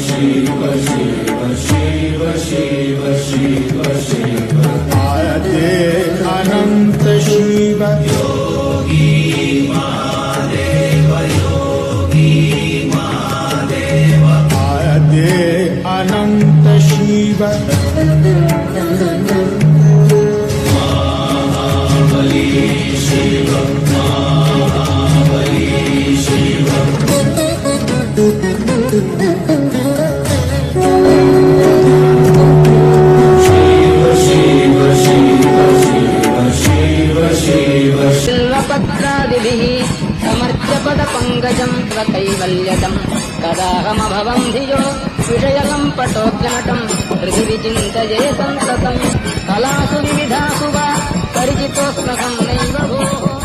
शिव शिव शिव शिव शिव शिव आद्य अनंत शिव योगी महादेव योगी महादेव आद्य अनंत शिव महाबली शिव महाबली शिव शिल्वपत्रादिभिः समर्च्यपदपङ्कजं स्वकैवल्यदं कदाहमभवं धियो विषयकम्पटोऽग्नटं हृदि विचिन्तये सन्ततं कलासु विविधासु वा परिचितोऽस्म्यहं नैव भोः।